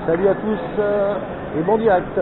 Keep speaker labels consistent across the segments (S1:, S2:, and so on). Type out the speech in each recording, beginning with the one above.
S1: Salut à tous et bon direct.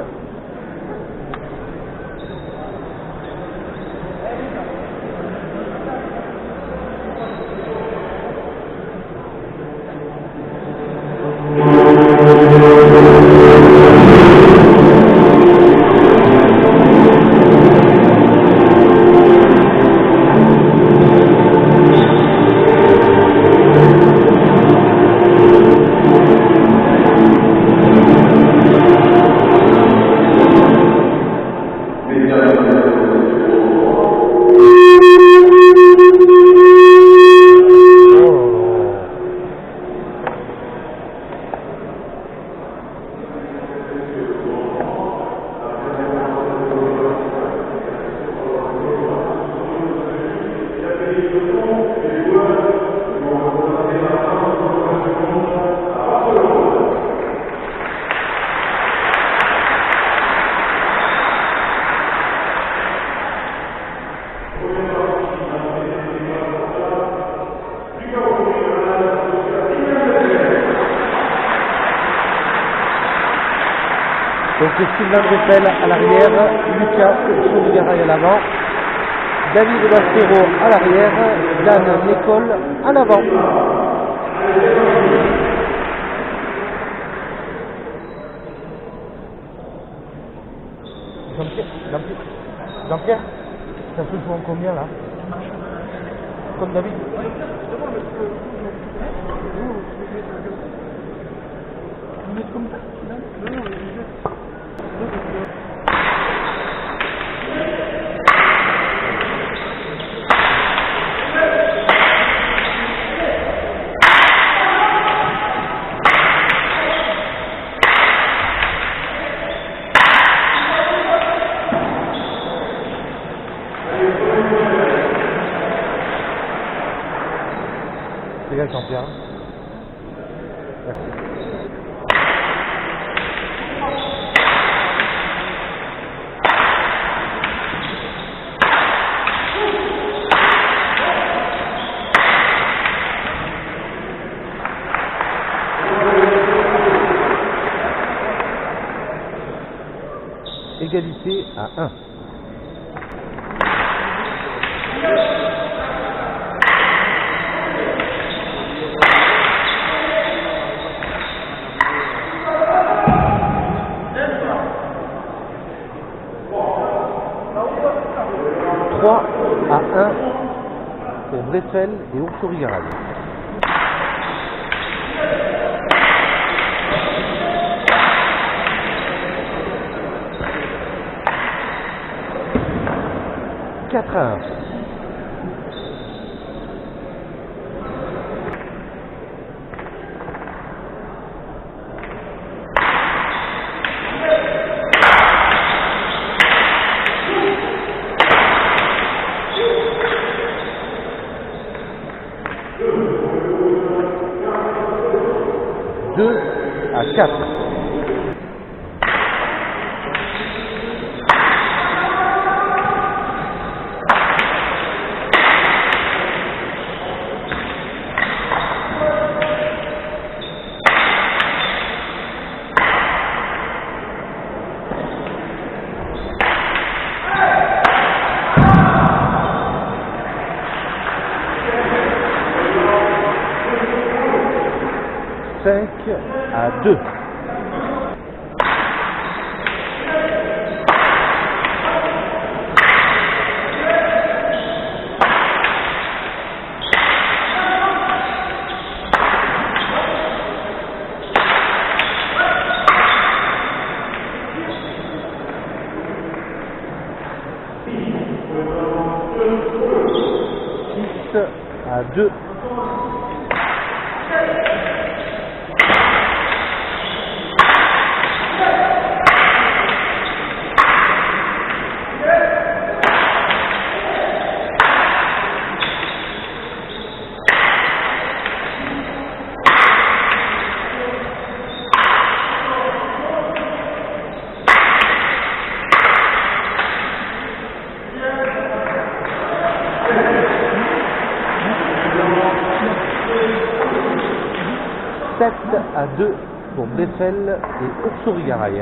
S1: Donc Sylvain Dressel à l'arrière, Lucas Sourigaray à l'avant, David Bastero à l'arrière, Dan Nicole à l'avant. Jean-Pierre, ça se joue en combien là? Comme David? Vous êtes comme ça? C'est égal Jean-Pierre. Merci. Égalité à 1. À 1 pour Dressel et Oursourigaray. Quatre à 1. À 4. À 2. À 2. À 2 pour Breffel et Oursourigaray.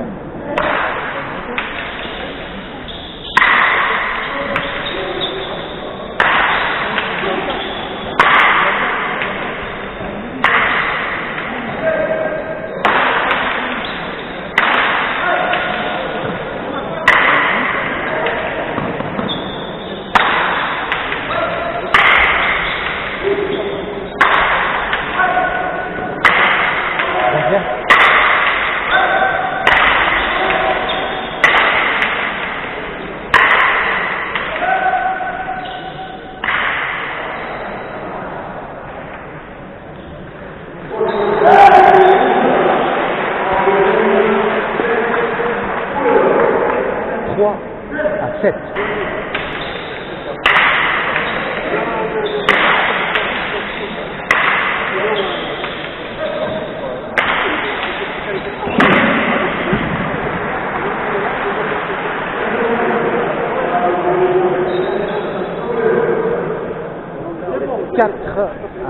S1: À 7.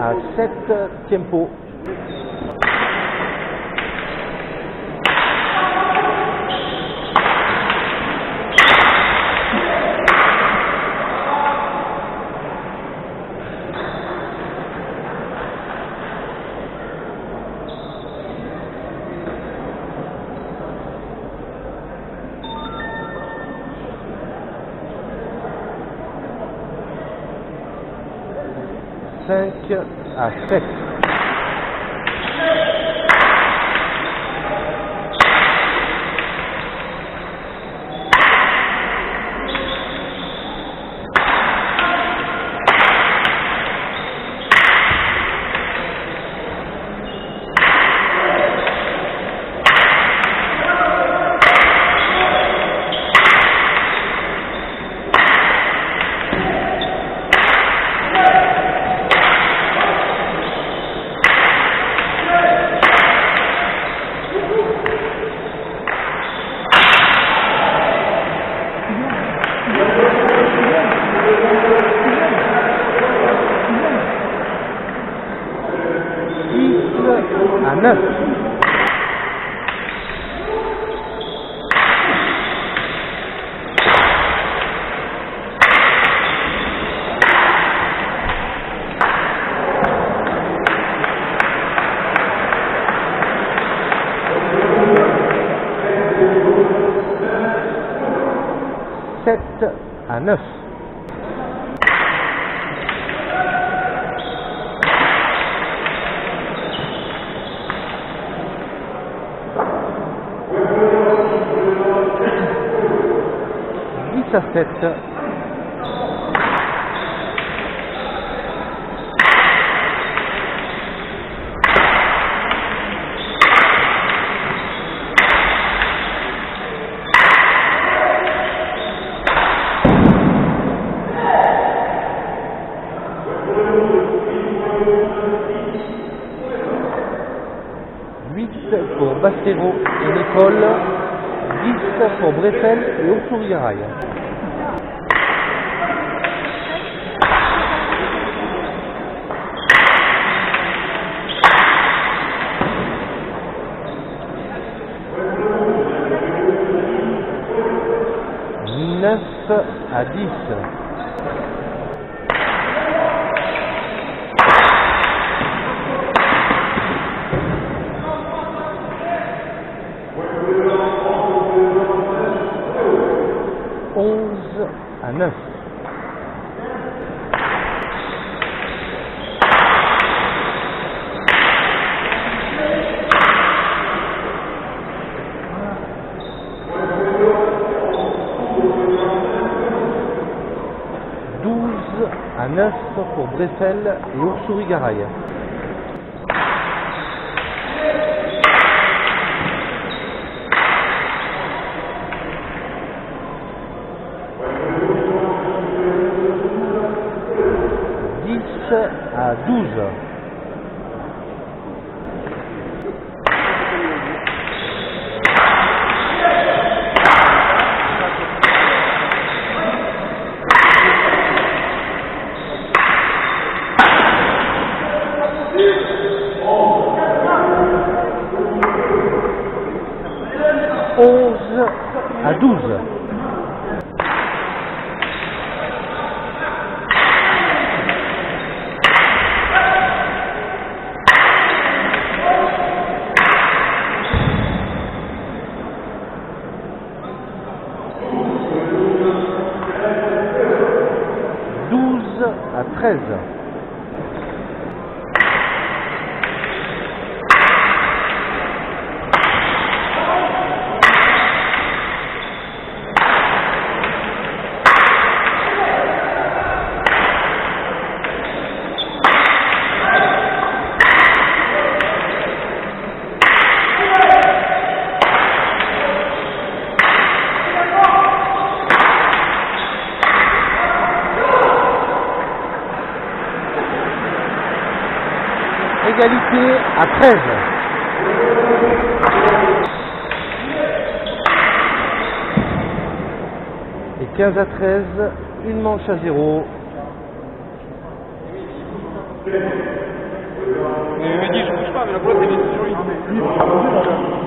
S1: À 7 tempo. À 7. À 9. À 9. 10 à 7. 8 pour Bassero et Nicole, 10 pour Breffel et Oursourigaray. À 10. 11 à 9. 12 à 9 pour Breffel et Oursourigaray. 10 à 12. 11 12. À 13. Égalité à 13. Et 15 à 13, une manche à 0.
S2: Mais il me dit je bouge pas, mais la boîte elle est sur lui.